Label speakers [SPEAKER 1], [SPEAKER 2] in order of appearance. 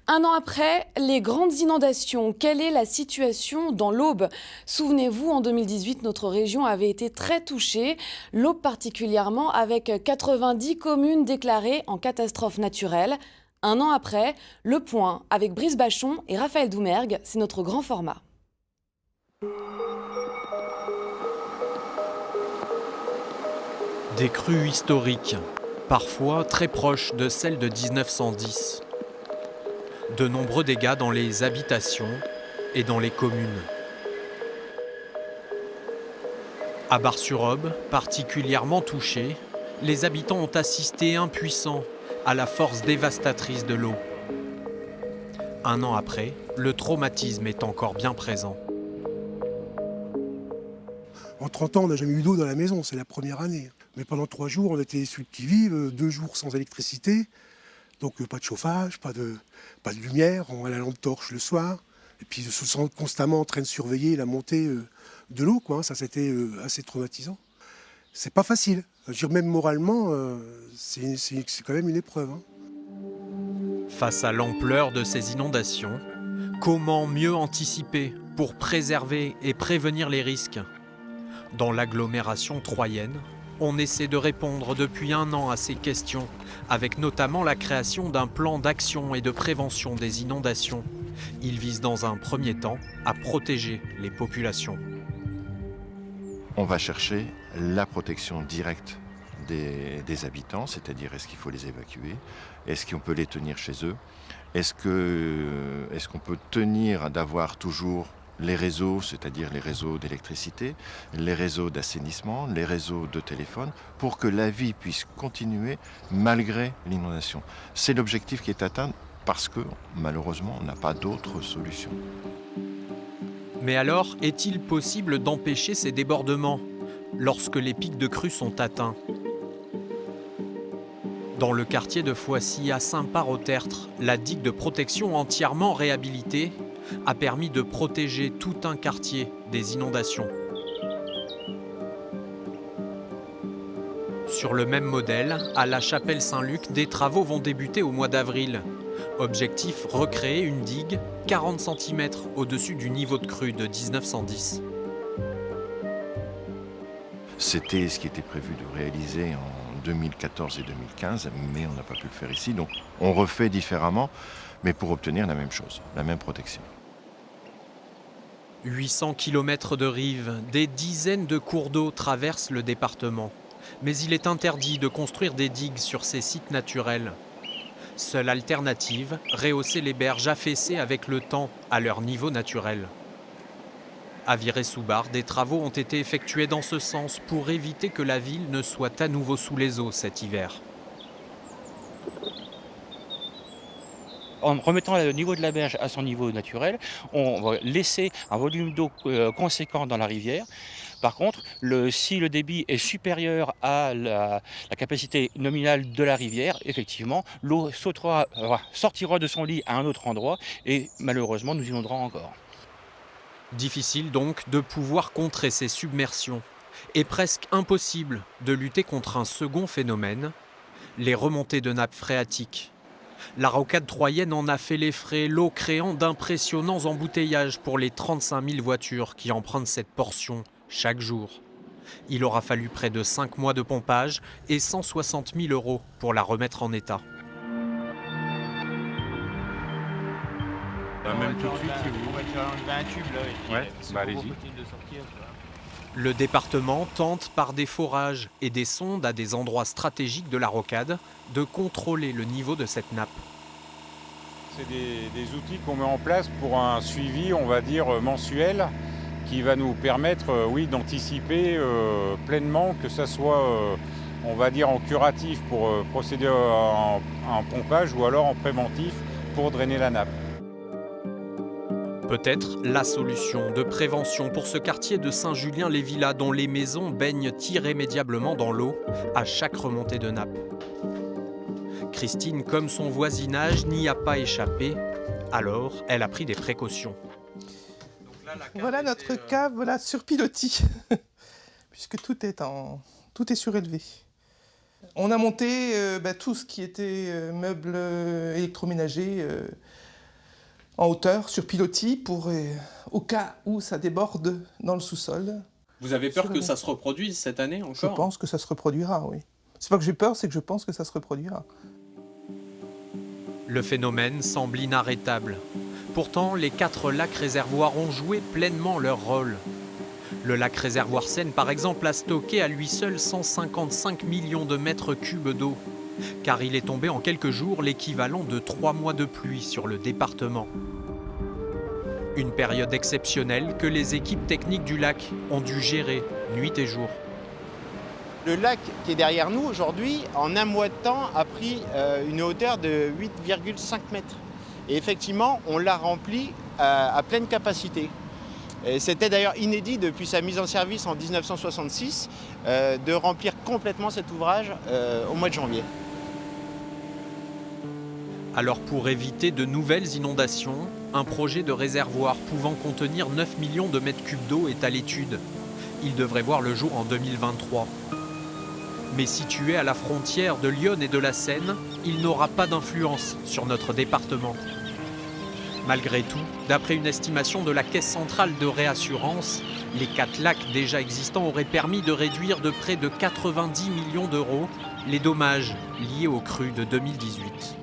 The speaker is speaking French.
[SPEAKER 1] Un an après, les grandes inondations, quelle est la situation dans l'Aube? Souvenez-vous, en 2018, notre région avait été très touchée, l'Aube particulièrement, avec 90 communes déclarées en catastrophe naturelle. Un an après, le point avec Brice Bachon et Raphaël Doumergue, c'est notre grand format.
[SPEAKER 2] Des crues historiques, parfois très proches de celles de 1910. De nombreux dégâts dans les habitations et dans les communes. À Bar-sur-Aube, particulièrement touchés, les habitants ont assisté impuissants à la force dévastatrice de l'eau. Un an après, le traumatisme est encore bien présent.
[SPEAKER 3] En 30 ans, on n'a jamais eu d'eau dans la maison, c'est la première année. Mais pendant 3 jours, on était sous le qui-vive, 2 jours sans électricité. Donc pas de chauffage, pas de lumière, on a la lampe torche le soir. Et puis se sent constamment en train de surveiller la montée de l'eau, quoi. Ça, c'était assez traumatisant. C'est pas facile. Je veux dire, même moralement, c'est quand même une épreuve.
[SPEAKER 2] Face à l'ampleur de ces inondations, comment mieux anticiper pour préserver et prévenir les risques? Dans l'agglomération troyenne, on essaie de répondre depuis un an à ces questions, avec notamment la création d'un plan d'action et de prévention des inondations. Il vise dans un premier temps à protéger les populations.
[SPEAKER 4] On va chercher la protection directe des habitants, c'est-à-dire est-ce qu'il faut les évacuer, est-ce qu'on peut les tenir chez eux, est-ce qu'on peut tenir d'avoir toujours les réseaux, c'est-à-dire les réseaux d'électricité, les réseaux d'assainissement, les réseaux de téléphone, pour que la vie puisse continuer malgré l'inondation. C'est l'objectif qui est atteint parce que malheureusement on n'a pas d'autre solution.
[SPEAKER 2] Mais alors, est-il possible d'empêcher ces débordements lorsque les pics de crue sont atteints? Dans le quartier de Foissy, à Saint-Par-au-Tertre, la digue de protection entièrement réhabilitée a permis de protéger tout un quartier des inondations. Sur le même modèle, à la Chapelle Saint-Luc, des travaux vont débuter au mois d'avril. Objectif, recréer une digue 40 cm au-dessus du niveau de crue de 1910.
[SPEAKER 4] C'était ce qui était prévu de réaliser en 2014 et 2015, mais on n'a pas pu le faire ici. Donc on refait différemment, mais pour obtenir la même chose, la même protection.
[SPEAKER 2] 800 km de rives, des dizaines de cours d'eau traversent le département. Mais il est interdit de construire des digues sur ces sites naturels. Seule alternative, rehausser les berges affaissées avec le temps à leur niveau naturel. À Viré-sous-Bar, des travaux ont été effectués dans ce sens pour éviter que la ville ne soit à nouveau sous les eaux cet hiver.
[SPEAKER 5] En remettant le niveau de la berge à son niveau naturel, on va laisser un volume d'eau conséquent dans la rivière. Par contre, si le débit est supérieur à la capacité nominale de la rivière, effectivement, l'eau sortira de son lit à un autre endroit et malheureusement nous inondera encore.
[SPEAKER 2] Difficile donc de pouvoir contrer ces submersions. Et presque impossible de lutter contre un second phénomène, les remontées de nappes phréatiques. La rocade troyenne en a fait les frais, l'eau créant d'impressionnants embouteillages pour les 35 000 voitures qui empruntent cette portion chaque jour. Il aura fallu près de 5 mois de pompage et 160 000 € pour la remettre en état.
[SPEAKER 6] Même tout de suite, si vous voulez.
[SPEAKER 7] On va un tube là. Et puis,
[SPEAKER 6] Ouais, bah allez-y.
[SPEAKER 2] Le département tente par des forages et des sondes à des endroits stratégiques de la rocade de contrôler le niveau de cette nappe.
[SPEAKER 6] C'est des outils qu'on met en place pour un suivi, on va dire, mensuel, qui va nous permettre, d'anticiper pleinement, que ça soit, on va dire, en curatif pour procéder à un pompage ou alors en préventif pour drainer la nappe.
[SPEAKER 2] Peut-être la solution de prévention pour ce quartier de Saint-Julien-les-Villas dont les maisons baignent irrémédiablement dans l'eau à chaque remontée de nappe. Christine, comme son voisinage, n'y a pas échappé, alors elle a pris des précautions.
[SPEAKER 8] Voilà notre cave, voilà, sur pilotis, puisque tout est surélevé. On a monté tout ce qui était meubles électroménagers en hauteur, sur pilotis, pour, au cas où ça déborde dans le sous-sol.
[SPEAKER 7] Vous avez peur que ça se reproduise cette année encore?
[SPEAKER 8] Je pense que ça se reproduira, oui. C'est pas que j'ai peur, c'est que je pense que ça se reproduira.
[SPEAKER 2] Le phénomène semble inarrêtable. Pourtant, les 4 lacs réservoirs ont joué pleinement leur rôle. Le lac réservoir Seine, par exemple, a stocké à lui seul 155 millions de mètres cubes d'eau, car il est tombé en quelques jours l'équivalent de 3 mois de pluie sur le département. Une période exceptionnelle que les équipes techniques du lac ont dû gérer nuit et jour.
[SPEAKER 9] Le lac qui est derrière nous aujourd'hui, en un mois de temps, a pris une hauteur de 8,5 mètres. Et effectivement, on l'a rempli à pleine capacité. C'était d'ailleurs inédit depuis sa mise en service en 1966 de remplir complètement cet ouvrage au mois de janvier.
[SPEAKER 2] Alors pour éviter de nouvelles inondations, un projet de réservoir pouvant contenir 9 millions de mètres cubes d'eau est à l'étude. Il devrait voir le jour en 2023. Mais situé à la frontière de l'Yonne et de la Seine, il n'aura pas d'influence sur notre département. Malgré tout, d'après une estimation de la Caisse centrale de réassurance, les 4 lacs déjà existants auraient permis de réduire de près de 90 millions d'euros les dommages liés aux crues de 2018.